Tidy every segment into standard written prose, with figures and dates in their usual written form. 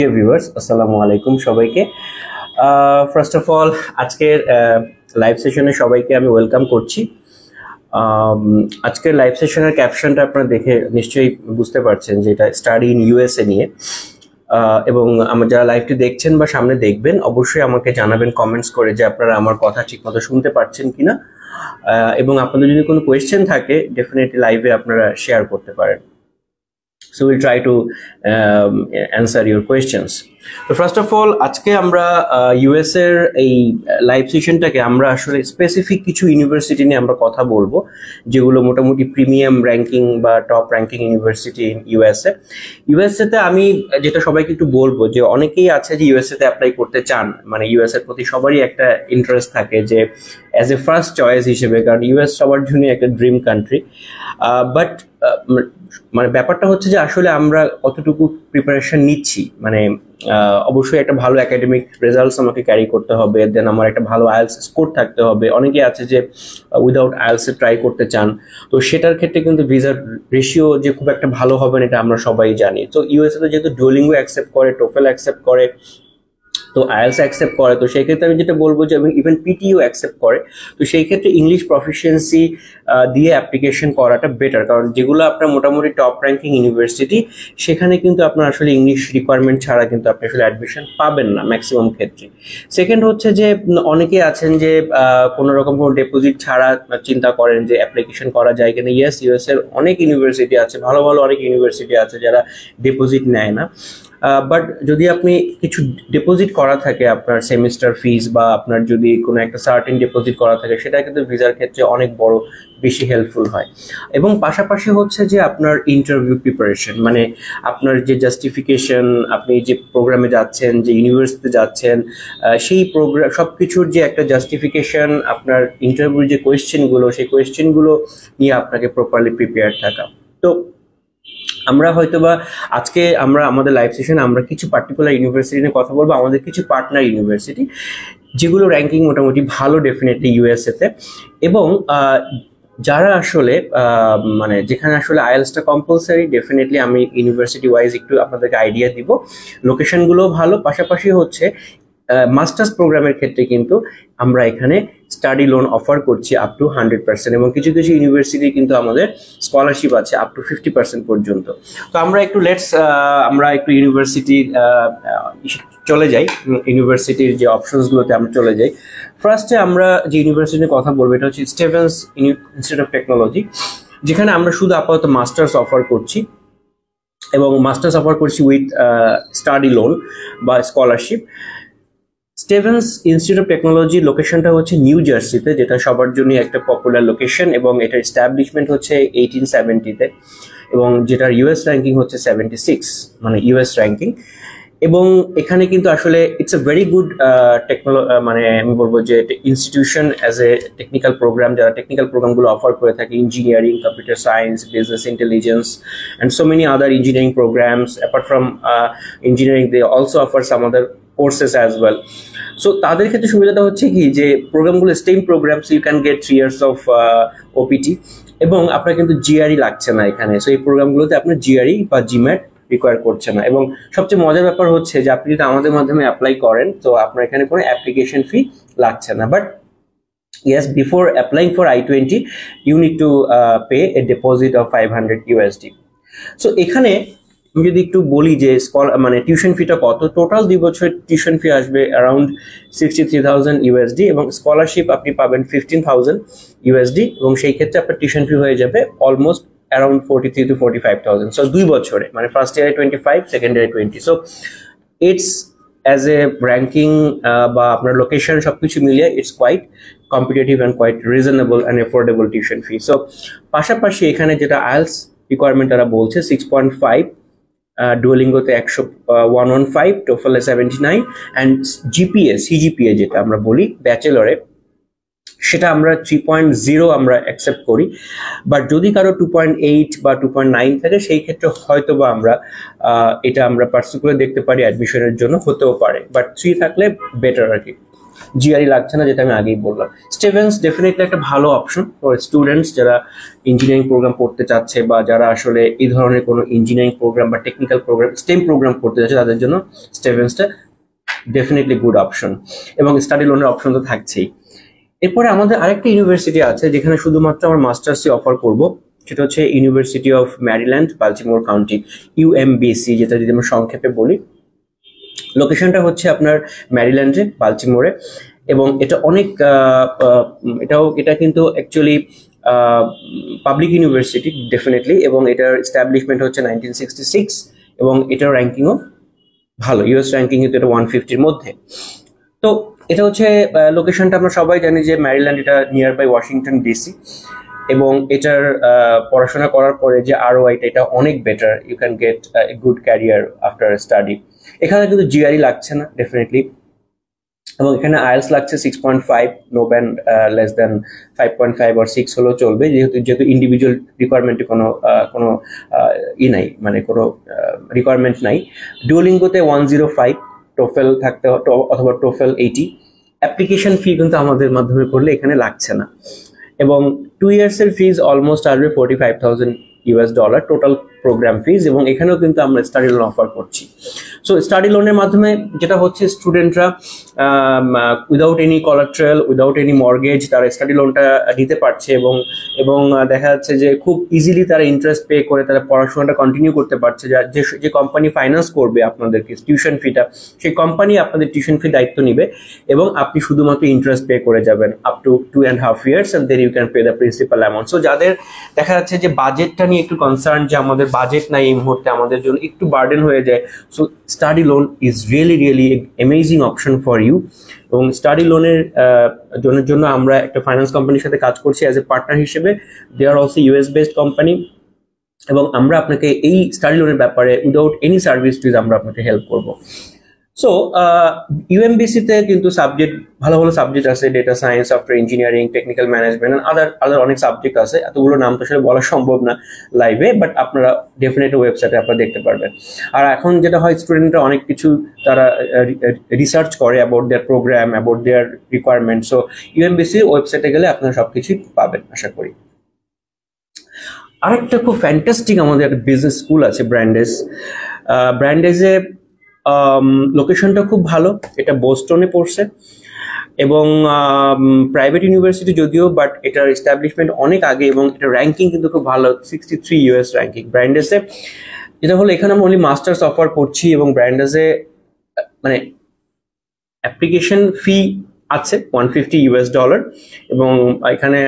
Dear viewers, আসসালামু আলাইকুম সবাইকে। ফার্স্ট অফ অল আজকের লাইভ সেশনে সবাইকে আমি ওয়েলকাম করছি। আজকের লাইভ সেশনের ক্যাপশনটা আপনারা দেখে নিশ্চয়ই বুঝতে পারছেন যে এটা স্টাডি ইন ইউএসএ নিয়ে। এবং আমার যারা লাইভটি দেখছেন বা সামনে দেখবেন অবশ্যই আমাকে জানাবেন কমেন্টস করে যে আপনারা আমার কথা ঠিকমতো শুনতে পাচ্ছেন কিনা, এবং আপনাদের যদি কোনো কোয়েশ্চেন থাকে ডেফিনেটলি লাইভে আপনারা শেয়ার করতে পারেন। So we'll try to answer your questions. So first of all, আজকে আমরা ইউএস এর এই লাইভ সেশনটাকে আমরা আসলে স্পেসিফিক কিছু ইউনিভার্সিটি নিয়ে আমরা কথা বলবো, যেগুলো মোটামুটি প্রিমিয়াম র্যাঙ্কিং বা top ranking university in USA তে আমি যেটা সবাইকে একটু বলবো যে অনেকেই আছে যে ইউএসএ তে অ্যাপ্লাই করতে চান, মানে ইউএস এর প্রতি সবারই একটা ইন্টারেস্ট থাকে যে অ্যাজ এ ফার্স্ট চয়েস হিসেবে, কারণ ইউএস সবার জন্য একটা ড্রিম কান্ট্রি। বাট মানে ব্যাপারটা হচ্ছে যে আসলে আমরা কতটুকু প্রিপারেশন নিচ্ছি, মানে অবশ্যই একটা ভালো একাডেমিক রেজাল্টস আমাকে ক্যারি করতে হবে, দেন আমার একটা ভালো আইএলটিএস স্কোর থাকতে হবে। অনেকে আছে যে উইদাউট আইএলটিএস ট্রাই করতে চান, তো সেটার ক্ষেত্রে কিন্তু ভিসার রেশিও যে খুব একটা ভালো হবে না এটা আমরা সবাই জানি। তো ইউএসএ তে যেহেতু ডুওলিঙ্গো অ্যাকসেপ্ট করে, টোফেল অ্যাকসেপ্ট করে, তো আইএলটিএস অ্যাকসেপ্ট করে, তো সেই ক্ষেত্রে আমি যেটা বলবো যে ইভেন পিটিও অ্যাকসেপ্ট করে, তো সেই ক্ষেত্রে ইংলিশ প্রফিসিয়েন্সি দিয়ে অ্যাপ্লিকেশন করাটা বেটার, কারণ যেগুলো আপনার মোটামুটি টপ র্যাঙ্কিং ইউনিভার্সিটি সেখানে কিন্তু আপনার আসলে ইংলিশ রিকোয়ারমেন্ট ছাড়া কিন্তু আপনি আসলে অ্যাডমিশন পাবেন না ম্যাক্সিমাম ক্ষেত্রে। সেকেন্ড হচ্ছে যে অনেকে আছেন যে কোনো রকম কোনো ডিপোজিট ছাড়া চিন্তা করেন যে অ্যাপ্লিকেশন করা যায় কিনা। ইয়েস, ইউএস এর অনেক ইউনিভার্সিটি আছে, ভালো ভালো অনেক ইউনিভার্সিটি আছে যারা ডিপোজিট নেয় না। বাট যদি আপনি কিছু ডিপোজিট করা থাকে, আপনার সেমিস্টার ফিস বা আপনার যদি কোনো একটা সার্টেন ডিপোজিট করা থাকে, সেটা কিন্তু ভিসার ক্ষেত্রে অনেক বড় বেশি হেল্পফুল হয়। এবং পাশাপাশি হচ্ছে যে আপনার ইন্টারভিউ প্রিপারেশন, মানে আপনার যে জাস্টিফিকেশন, আপনি যে প্রোগ্রামে যাচ্ছেন, যে ইউনিভার্সিটিতে যাচ্ছেন, সেই প্রোগ্রাম সব কিছুর যে একটা জাস্টিফিকেশন, আপনার ইন্টারভিউর যে কোয়েশ্চেনগুলো, সেই কোয়েশ্চেনগুলো নিয়ে আপনাকে প্রপারলি প্রিপেয়ার থাকা। তো আমরা হয়তোবা আজকে আমরা আমাদের লাইভ সেশনে আমরা কিছু পার্টিকুলার ইউনিভার্সিটি নিয়ে কথা বলবো, আমাদের কিছু পার্টনার ইউনিভার্সিটি যেগুলো র্যাঙ্কিং মোটামুটি ভালো ডেফিনেটলি ইউএসএ তে, এবং যারা আসলে মানে যেখানে আসলে আইএলটিএসটা কম্পালসারি, ডেফিনেটলি আমি ইউনিভার্সিটি ওয়াইজ একটু আপনাদেরকে আইডিয়া দিব। লোকেশনগুলো ভালো, পাশাপাশি হচ্ছে মাস্টার্স প্রোগ্রামের ক্ষেত্রে কিন্তু আমরা এখানে স্টাডি লোন অফার করছি আপ টু 100%, এবং কিছু কিছু ইউনিভার্সিটি কিন্তু আমাদের স্কলারশিপ আছে আপ টু 50% পর্যন্ত। তো আমরা একটু ইউনিভার্সিটি চলে যাই, ইউনিভার্সিটির যে অপশনসগুলোতে আমরা চলে যাই। ফার্স্টে আমরা যে ইউনিভার্সিটির কথা বলবো এটা হচ্ছে স্টিভেন্স ইনস্টিটিউট অফ টেকনোলজি, যেখানে আমরা শুধু আপাতত মাস্টার্স অফার করছি, এবং মাস্টার্স অফার করছি উইথ স্টাডি লোন বা scholarship. Stevens institute of technology লোকেশনটা হচ্ছে নিউ জার্সিতে, যেটা সবার জন্য একটা পপুলার লোকেশন, এবং এটার এস্টাবলিশমেন্ট হচ্ছে 1870-তে, এবং যেটার ইউএস র্যাঙ্কিং হচ্ছে 76, মানে ইউএস র্যাঙ্কিং। এবং এখানে কিন্তু আসলে ইটস এ ভেরি গুড মানে আমি বলবো যে institution as a technical program, যারা টেকনিক্যাল প্রোগ্রামগুলো অফার করে থাকে, engineering, computer science, business intelligence, and so many other engineering programs. Apart from engineering they also offer some other courses as well. So তাদের ক্ষেত্রে সুবিধাটা হচ্ছে কি যে প্রোগ্রামগুলো stem program, so you can get 3 years of OPT, এবং আপনার কিন্তু জিআরই লাগছে না এখানে। সো এই প্রোগ্রামগুলোতে আপনার জিআরই বা জিম্যাট রিকোয়ার করছে না। এবং সবচেয়ে মজার ব্যাপার হচ্ছে যে আপনি যদি আমাদের মাধ্যমে অ্যাপ্লাই করেন তো আপনার এখানে কোনো অ্যাপ্লিকেশন ফি লাগছে না। But yes, before applying for I-20 you need to pay a deposit of $500 so এখানে আমি যদি একটু বলি যে মানে টিউশন ফিটা কত, টোটাল 2 বছর টিউশন ফি আসবে অ্যারাউন্ড $63,000, এবং স্কলারশিপ আপনি পাবেন $15,000, এবং সেই ক্ষেত্রে আপনার টিউশন ফি হয়ে যাবে অলমোস্ট অ্যারাউন্ড 43 to 45,000। সো 2 বছরে, মানে ফার্স্ট ইয়ারে 25, সেকেন্ড ইয়ারে 20। So it's as a ranking বা আপনার লোকেশন সবকিছু মিলিয়ে it's quite competitive and quite reasonable and affordable tuition fee. সো পাশাপাশি এখানে যেটা আইএলটিএস রিকোয়ারমেন্ট তারা বলছে 6.5, ডুওলিঙ্গোতে 115, টোফেলে 79, অ্যান্ড সিজিপিএ যেটা আমরা বলি ব্যাচেলরে, সেটা আমরা 3.0 আমরা অ্যাকসেপ্ট করি। বাট যদি কারো 2.8 বা 2.9 থাকে সেই ক্ষেত্রে হয়তো বা এটা আমরা পার্সু করে দেখতে পারি, অ্যাডমিশনের জন্য হতেও পারে, বাট 3 থাকলে বেটার আর কি। জিআরই লাগছে না, যেটা আমি আগেই বললাম। স্টিভেন্স ডেফিনেটলি একটা ভালো অপশন ফর স্টুডেন্টস যারা ইঞ্জিনিয়ারিং প্রোগ্রাম পড়তে চাচ্ছে বা যারা আসলে এই ধরনের কোনো ইঞ্জিনিয়ারিং প্রোগ্রাম বা টেকনিক্যাল প্রোগ্রাম, স্টেম প্রোগ্রাম পড়তে যাচ্ছে, তাদের জন্য স্টিভেন্সটা ডেফিনেটলি গুড অপশন। এবং স্টাডি লোনের অপশন তো থাকছেই। এরপরে আমাদের আরেকটা ইউনিভার্সিটি আছে যেখানে শুধুমাত্র আমরা মাস্টার্সই অফার করব, সেটা হচ্ছে university of Maryland Baltimore County, UMBC, যেটা যদি আমরা সংক্ষেপে বলি। লোকেশনটা হচ্ছে আপনার ম্যারিল্যান্ডে, বাল্টিমোরে। এবং এটা অনেক এটা কিন্তু অ্যাকচুয়ালি পাবলিক ইউনিভার্সিটি ডেফিনেটলি, এবং এটার এস্টাবলিশমেন্ট হচ্ছে 1966, এবং এটার র্যাঙ্কিংও ভালো, ইউএস র্যাঙ্কিং কিন্তু এটা 150-র মধ্যে। তো এটা হচ্ছে লোকেশনটা আমরা সবাই জানি যে ম্যারিল্যান্ড, এটা নিয়ার বাই ওয়াশিংটন ডিসি, এবং এটার পড়াশোনা করার পরে যে আরওআইটা এটা অনেক better, you can get a good career after study. এখানে কিন্তু জিআরই লাগছে না ডেফিনেটলি, এবং এখানে আইএলস লাগছে 6.5, no band less than 5.5 or 6 হলেও চলবে, যেহেতু ইন্ডিভিজুয়াল রিকোয়ারমেন্টে কোনো নাই, মানে কোনো রিকোয়ারমেন্ট নাই। ডুওলিঙ্গোতে 105, টোফেল থাকতে অথবা টোফেল 80। অ্যাপ্লিকেশন ফি কিন্তু আমাদের মাধ্যমে করলে এখানে লাগছে না, এবং 2 ইয়ার্সের ফিজ অলমোস্ট আসবে $45,000 টোটাল প্রোগ্রাম ফিজ, এবং এখানেও কিন্তু আমরা স্টাডি লোন অফার করছি। সো স্টাডি লোনের মাধ্যমে যেটা হচ্ছে, স্টুডেন্টরা without any collateral, without any mortgage তারা স্টাডি লোনটা নিতে পারছে, এবং দেখা যাচ্ছে যে খুব ইজিলি তারা ইন্টারেস্ট পে করে তারা পড়াশোনাটা কন্টিনিউ করতে পারছে। যে কোম্পানি ফাইন্যান্স করবে আপনাদেরকে টিউশন ফিটা, সেই কোম্পানি আপনাদের টিউশন ফি দায়িত্ব নিবে, এবং আপনি শুধুমাত্র ইন্টারেস্ট পে করে যাবেন up to 2.5 years, and then you can pay the principal amount. So যাদের দেখা যাচ্ছে যে বাজেটটা নিয়ে একটু কনসার্ন, যে আমাদের বাজেট নাই এই মুহূর্তে, আমাদের জন্য একটু বার্ডেন হয়ে যায়, so study loan is really amazing option for you. এবং স্টাডি লোনের জন্য আমরা একটা ফাইন্যান্স কোম্পানির সাথে কাজ করছি অ্যাজ এ পার্টনার হিসেবে। They are also US based company, এবং আমরা আপনাকে এই স্টাডি লোনের ব্যাপারে উইদাউট এনি সার্ভিস ফিজ আমরা আপনাকে হেল্প করব। সো ইউএমবিসিতে কিন্তু ভালো সাবজেক্ট আছে, data science, software engineering, technical management, other অনেক সাবজেক্ট আছে। এতগুলো নাম তো আসলে বলা সম্ভব না লাইভে, বাট আপনারা ডেফিনেটলি ওয়েবসাইটে আপনারা দেখতে পারবেন। আর এখন যেটা হয়, স্টুডেন্টরা অনেক কিছু তারা রিসার্চ করে about their program, about their requirement. So ইউএমবিসির ওয়েবসাইটে গেলে আপনারা সবকিছুই পাবেন আশা করি। আরেকটা খুব ফ্যান্টাস্টিক আমাদের একটা বিজনেস স্কুল আছে, ব্র্যান্ডেজে লোকেশনটা খুব ভালো, এটা বোস্টনে পড়ছে, এবং প্রাইভেট ইউনিভার্সিটি যদিও, বাট এটার এস্টাবলিশমেন্ট অনেক আগে, এবং এটা র্যাঙ্কিং কিন্তু খুব ভালো, 63 ইউএস র্যাঙ্কিং ব্র্যান্ডেজে। যেটা হলো এখানে আমরা অনলি মাস্টার্স অফার করছি, এবং ব্র্যান্ডেজে মানে অ্যাপ্লিকেশন ফি আছে $150, এবং এখানে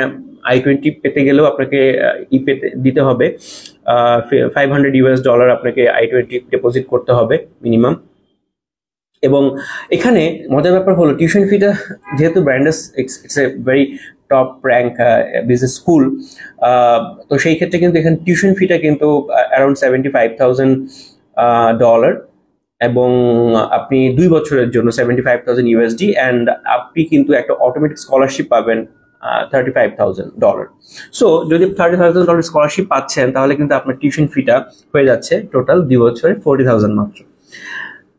I-20 পেতে গেলেও আপনাকে দিতে হবে $500 আপনাকে I-20 ডিপোজিট করতে হবে মিনিমাম। এবং এখানে মজার ব্যাপার হলো টিউশন ফিটা, যেহেতু Brandeis it's a very top rank business school, তো সেই ক্ষেত্রে কিন্তু এখানে টিউশন ফিটা কিন্তু অ্যারাউন্ড $75,000, এবং আপনি 2 বছরের জন্য $75,000 অ্যান্ড আপনি কিন্তু একটা অটোমেটিক স্কলারশিপ পাবেন $35,000। সো যদি $30,000 স্কলারশিপ পাচ্ছেন, তাহলে কিন্তু আপনার টিউশন ফিটা হয়ে যাচ্ছে টোটাল 2 বছরে $40,000 মাত্র।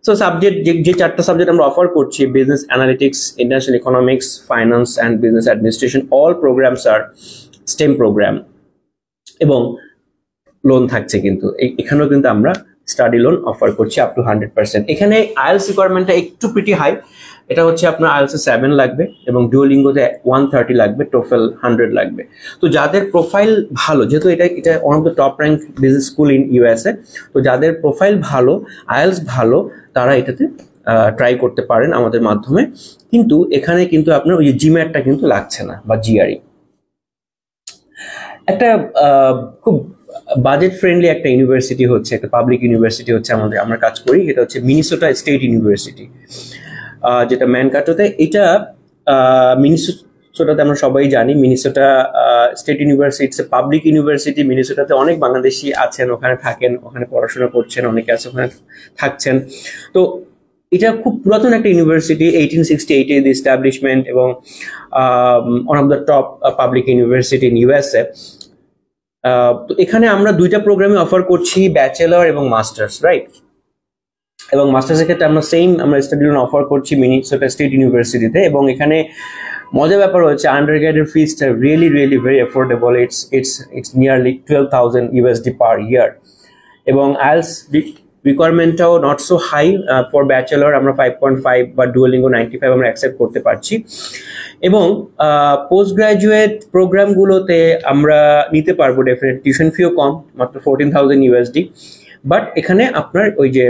সো সাবজেক্ট যে 4টা সাবজেক্ট আমরা অফার করছি, business analytics, international economics, finance and business administration, all programs are stem program, এবং লোন থাকছে কিন্তু এখানেও কিন্তু আমরা স্টাডি লোন অফার করছি আপ টু 100%। এখানে আইএলস রিকোয়ারমেন্টটা একটু প্রিটি হাই, এটা হচ্ছে আপনার আইএলস 7 লাগবে, এবং ডুওলিঙ্গোতে 130 লাগবে, টোফেল 100 লাগবে। তো যাদের প্রোফাইল ভালো, যেহেতু এটা one of the top rank business school in USA, তো যাদের প্রোফাইল ভালো, আইএলস ভালো, তারা এটাতে ট্রাই করতে পারেন আমাদের মাধ্যমে। কিন্তু এখানে কিন্তু আপনার ওই জিম্যাটটা কিন্তু লাগছে না, বা জিআরই। একটা খুব বাজেট ফ্রেন্ডলি একটা ইউনিভার্সিটি হচ্ছে, একটা পাবলিক ইউনিভার্সিটি হচ্ছে আমরা কাজ করি, এটা হচ্ছে মিনিসোটা স্টেট ইউনিভার্সিটি, যেটা ম্যানকাটোতে। এটা মিনিসোটাতে আমরা সবাই জানি, Minnesota state university it's a public university. মিনিসোটাতে অনেক বাংলাদেশি আছেন, ওখানে থাকেন, ওখানে পড়াশোনা করছেন, অনেকে আছে ওখানে থাকছেন। তো এটা খুব পুরাতন একটা ইউনিভার্সিটি, 1868 এর এস্টাবলিশমেন্ট, এবং one of the top public university in USA. তো এখানে আমরা 2টা প্রোগ্রামে অফার করছি, ব্যাচেলর এবং মাস্টার্স, রাইট। এবং মাস্টার্সের ক্ষেত্রে আমরা স্টাডি লোন অফার করছি মিনেসোটা স্টেট ইউনিভার্সিটিতে। এবং এখানে মজার ব্যাপার হচ্ছে আন্ডারগ্রেডের ফিসটা really very affordable. It's nearly $12,000 per year. এবং আইএলস রিকোয়ারমেন্টটাও not so high for bachelor. আমরা 5.5 বা ডুয়োলিঙ্গো 95 আমরা অ্যাকসেপ্ট করতে পারছি। এবং পোস্ট গ্রাজুয়েট প্রোগ্রামগুলোতে আমরা নিতে পারবো ডেফিনেট, টিউশন ফিও কম, মাত্র $14,000। বাট এখানে আপনার ওই যে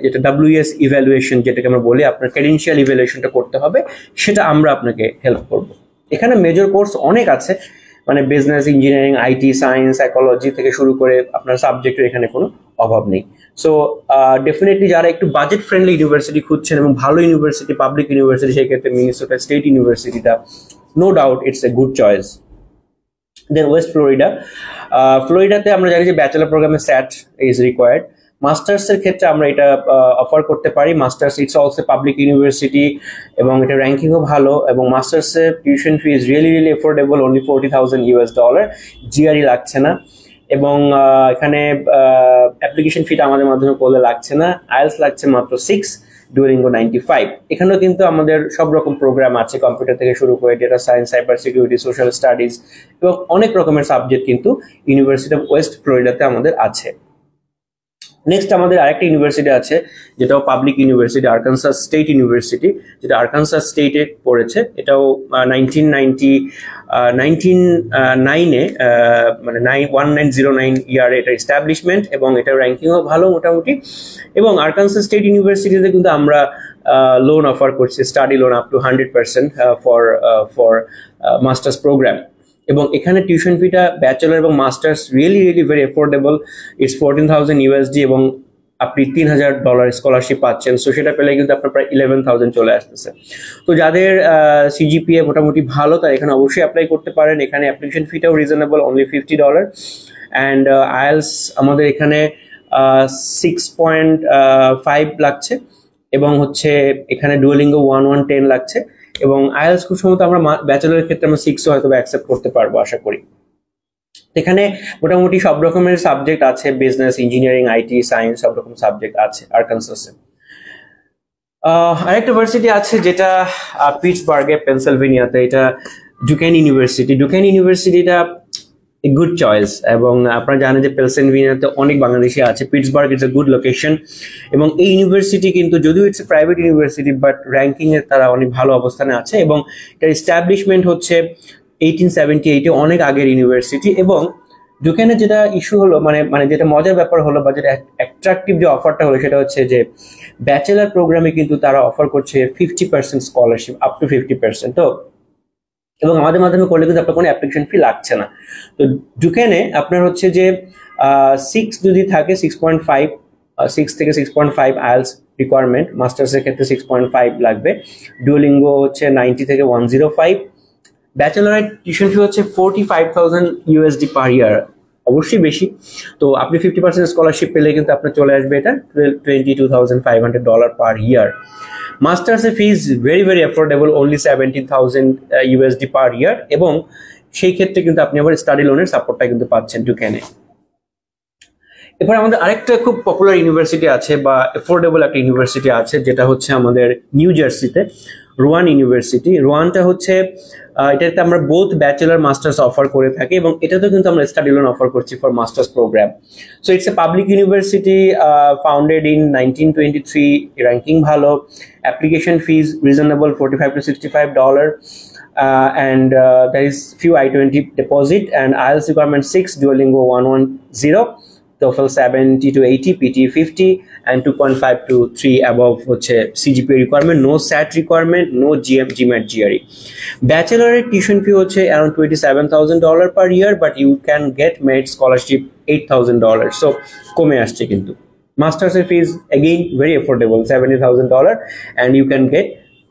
যেটা WES ইভ্যালুয়েশন যেটাকে আমরা বলি, আপনার ক্রেডেনশিয়াল ইভ্যালুয়েশনটা করতে হবে, সেটা আমরা আপনাকে হেল্প করব। এখানে মেজর কোর্স অনেক আছে, মানে business, engineering, IT, science, psychology থেকে শুরু করে আপনার সাবজেক্টের এখানে কোনো অভাব নেই। সো ডেফিনেটলি যারা একটু বাজেট ফ্রেন্ডলি ইউনিভার্সিটি খুঁজছেন এবং ভালো ইউনিভার্সিটি, পাবলিক ইউনিভার্সিটি, সেই ক্ষেত্রে মিনেসোটা স্টেট ইউনিভার্সিটিটা no doubt it's a good choice. Then West Florida. ফ্লোরিডাতে আমরা জানি যে ব্যাচেলার প্রোগ্রামে স্যাট ইজ রিকোয়ার্ড। মাস্টার্সের ক্ষেত্রে আমরা এটা অফার করতে পারি। Masters it's also public university এবং এটা র্যাঙ্কিংও ভালো। এবং মাস্টার্সের tuition fee is really affordable, only $40,000। GRE লাগছে না। এবং এখানে অ্যাপ্লিকেশন ফিটা আমাদের মাধ্যমে করলে লাগছে না। আইএলস লাগছে মাত্র 6, ডুয়োলিঙ্গো 95। এখানেও কিন্তু আমাদের সব রকম প্রোগ্রাম আছে, কম্পিউটার থেকে শুরু করে data science, cyber security, social studies এবং অনেক রকমের সাবজেক্ট কিন্তু ইউনিভার্সিটি অফ ওয়েস্ট ফ্লোরিডাতে আমাদের আছে। নেক্সট আমাদের আরেকটা ইউনিভার্সিটি আছে, যেটাও public university, Arkansas state university, যেটা আরকানসাস স্টেটে পড়েছে। এটাও 1909-এ মানে 1909 ইয়ারে এটা এস্টাবলিশমেন্ট এবং এটার র্যাঙ্কিংও ভালো মোটামুটি। এবং আরকানসাস স্টেট ইউনিভার্সিটিতে কিন্তু আমরা লোন অফার করছি, study loan up to 100% for masters program. এবং এখানে টিউশন ফিটা ব্যাচেলর এবং masters really very affordable. It's $14,000 এবং আপনি $3,000 স্কলারশিপ পাচ্ছেন। সো সেটা পেলে কিন্তু আপনার প্রায় 11,000 চলে আসতেছে। তো যাদের সিজিপিএ মোটামুটি ভালো, তারা এখানে অবশ্যই অ্যাপ্লাই করতে পারেন। এখানে অ্যাপ্লিকেশন ফিটাও রিজনেবল, অনলি $50। অ্যান্ড আইএলস আমাদের এখানে 6.5 লাগছে এবং হচ্ছে এখানে ডুয়োলিঙ্গো 110 লাগছে। এবং আইএলস খুব সম্ভবত আমরা ব্যাচেলরের ক্ষেত্রে আমরা 6 হয়তো অ্যাকসেপ্ট করতে পারবো আশা করি। এখানে মোটামুটি সব রকমের সাবজেক্ট আছে, বিজনেস, ইঞ্জিনিয়ারিং, আইটি, সায়েন্স, সব রকম সাবজেক্ট আছে আরকানসাসে। আরেকটা ইউনিভার্সিটি আছে যেটা পিটসবার্গে, পেনসিলভেনিয়াতে, এটা ডুকেন ইউনিভার্সিটি। ডুকেন ইউনিভার্সিটিটা এ গুড চয়েস এবং আপনারা জানেন যে পেনসিলভেনিয়াতে অনেক বাংলাদেশি আছে। Pittsburgh is a good location এবং এই ইউনিভার্সিটি কিন্তু যদিও it's a private university but ranking এ তারা অনেক ভালো অবস্থানে আছে। এবং এটার এস্টাবলিশমেন্ট হচ্ছে 1878-এ, অনেক আগের ইউনিভার্সিটি। এবং ডুকেনের যেটা ইস্যু হলো, মানে যেটা মজার ব্যাপার হলো বা যেটা অ্যাট্রাকটিভ যে অফারটা হলো, সেটা হচ্ছে যে ব্যাচেলার প্রোগ্রামে কিন্তু তারা অফার করছে 50% স্কলারশিপ, আপ টু 50%। তো এবং আমাদের মাধ্যমে করলে কিন্তু আপনার কোনো অ্যাপ্লিকেশন ফি লাগছে না। তো ডুকেনে আপনার হচ্ছে যে 6 যদি থাকে, 6.5, 6 থেকে 6.5 আইএলস রিকোয়ারমেন্ট। মাস্টার্সের ক্ষেত্রে 6.5 লাগবে। ডুয়োলিঙ্গো হচ্ছে 90 থেকে 105। ব্যাচেলরের টিউশন ফি হচ্ছে $45,000 পার ইয়ার, অবশ্যই বেশি। তো আপনি 50% স্কলারশিপ পেলে কিন্তু আপনার চলে আসবে এটা $22,500 পার ইয়ার। মাস্টার্সের ফিজ ভেরি অ্যাফোর্ডেবল, অনলি $17,000 পার ইয়ার। এবং সেই ক্ষেত্রে কিন্তু আপনি আবার স্টাডি লোনের সাপোর্টটা কিন্তু পাচ্ছেন ডুকেনে। এরপর আমাদের আরেকটা খুব পপুলার ইউনিভার্সিটি আছে বা অ্যাফোর্ডেবল একটা ইউনিভার্সিটি আছে, যেটা হচ্ছে আমাদের নিউ জার্সিতে, রোয়ান ইউনিভার্সিটি। রোয়ানটা হচ্ছে এটাতে আমরা বোথ ব্যাচেলার মাস্টার্স অফার করে থাকি এবং এটাতেও কিন্তু আমরা স্টাডি লোন অফার করছি for masters program. So it's a public university, founded in 1923, ranking ভালো, application fees reasonable, $45 to $65, and there is few I-20 deposit and IELTS requirement 6, Duolingo 110, TOEFL 70 to 80, PT 50, and 2.5 to 3 above হচ্ছে CGPA requirement, no SAT requirement, no GMAT, GRE. Bachelor tuition fee হচ্ছে around $27,000 per year, but you can get merit scholarship $8,000, so কমে আসছে কিন্তু। Masters fees again very affordable, $70,000, and you can get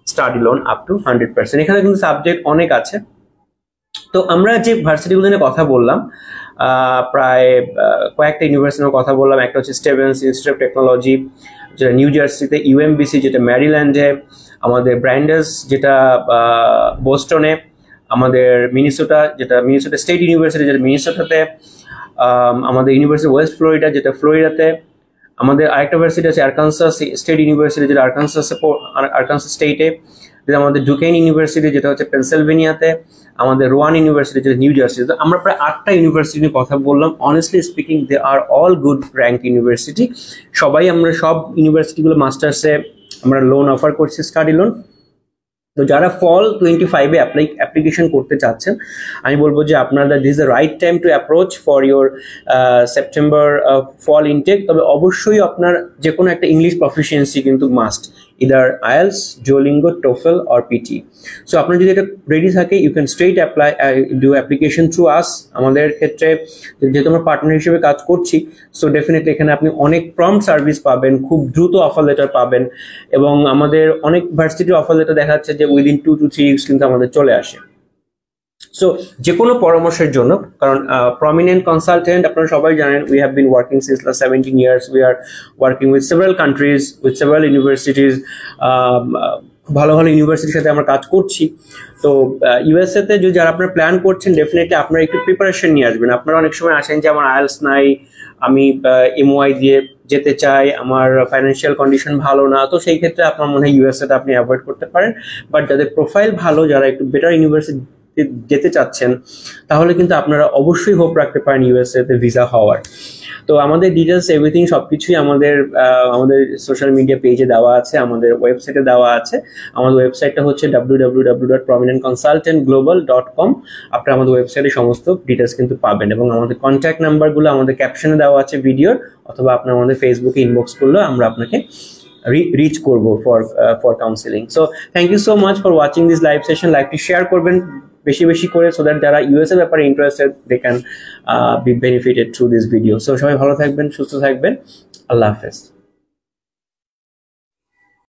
study loan up to 100%. এখানে কিন্তু subject অনেক আছে। তো আমরা যে ভার্সিটিগুলো নিয়ে কথা বললাম, প্রায় কয়েকটা ইউনিভার্সিটির কথা বললাম। একটা হচ্ছে স্টেভেন্স ইনস্টিটিউট অফ টেকনোলজি, যেটা নিউ জার্সিতে, UMBC যেটা ম্যারিল্যান্ডে, আমাদের ব্র্যান্ডাস যেটা বোস্টনে, আমাদের মিনেসোটা যেটা মিনেসোটা স্টেট ইউনিভার্সিটি যেটা মিনেসোটাতে, আমাদের ইউনিভার্সিটি ওয়েস্ট ফ্লোরিডা যেটা ফ্লোরিডাতে, আমাদের আরেকটা ভার্সিটি আছে আরকানসাস স্টেট ইউনিভার্সিটি, যেটা আরকানসাস স্টেটে, আমাদের ডুকেন ইউনিভার্সিটি যেটা হচ্ছে পেনসিলভেনিয়াতে, আমাদের রোয়ান ইউনিভার্সিটি যেটা নিউ জার্সি। তো আমরা প্রায় 8টা ইউনিভার্সিটি নিয়ে কথা বললাম। অনেস্টলি স্পিকিং দে আর অল গুড র্যাঙ্ক ইউনিভার্সিটি। আমরা সব ইউনিভার্সিটিগুলো মাস্টার্সে আমরা লোন অফার করছি, স্টাডি লোন। তো যারা ফল 25-এ অ্যাপ্লিকেশন করতে চাচ্ছেন, আমি বলবো যে আপনারা this the right time to approach for your September fall intake. তবে অবশ্যই আপনার যে কোনো একটা ইংলিশ প্রফিসিয়েন্সি কিন্তু must, either IELTS, Duolingo, TOEFL or PTE. So আপনার যদি এটা রেডি থাকে, you can straight do application through us. আমাদের ক্ষেত্রে যেহেতু আমরা পার্টনার হিসেবে কাজ করছি, সো ডেফিনেটলি এখানে আপনি অনেক প্রম্পট সার্ভিস পাবেন, খুব দ্রুত অফার লেটার পাবেন, এবং আমাদের অনেক ভার্সিটির অফার লেটার দেখা যাচ্ছে যে উইদিন 2 to 3 উইকস কিন্তু আমাদের চলে আসে। সো যে কোনো পরামর্শের জন্য, কারণ প্রমিনেন্ট কনসালটেন্ট আপনারা সবাই জানেন, we have been working since last 17 years, we are working with several countries, with several universities. ভালো ভালো ইউনিভার্সিটির সাথে আমরা কাজ করছি। তো ইউএসএ তে যারা আপনারা প্ল্যান করছেন, ডেফিনেটলি আপনারা একটু প্রিপারেশন নিয়ে আসবেন। আপনারা অনেক সময় আসেন যে আমার আইএলস নাই, আমি এমওআই দিয়ে যেতে চাই, আমার ফাইন্যান্সিয়াল কন্ডিশন ভালো না, তো সেই ক্ষেত্রে আপনার মনে হয় ইউএসএটা আপনি অ্যাভয়েড করতে পারেন। বাট যাদের প্রোফাইল ভালো, যারা একটু বেটার ইউনিভার্সিটি যেতে চাচ্ছেন, তাহলে কিন্তু আপনারা অবশ্যই হোপ রাখতে পারেন ইউএসএ তে ভিসা হওয়ার। তো আমাদের ডিটেলস এভরিথিং সবকিছুই আমাদের সোশ্যাল মিডিয়া পেজে দেওয়া আছে, আমাদের ওয়েবসাইটে দেওয়া আছে। আমাদের ওয়েবসাইটটা হচ্ছে www.prominentconsultantglobal.com। আপনারা আমাদের ওয়েবসাইটে সমস্ত ডিটেলস কিন্তু পাবেন, এবং আমাদের কন্ট্যাক্ট নাম্বারগুলো আমাদের ক্যাপশনে দেওয়া আছে ভিডিওর, অথবা আপনার আমাদের ফেসবুকে ইনবক্স করলেও আমরা আপনাকে রিচ করব for counselling. So thank you so much for watching this live session. লাইভটি শেয়ার করবেন বেশি বেশি করে, সো দ্যাট যারা ইউএসএ ব্যাপারে interested, they can be benefited through this video. So সবাই ভালো থাকবেন, সুস্থ থাকবেন, আল্লাহ হাফেজ।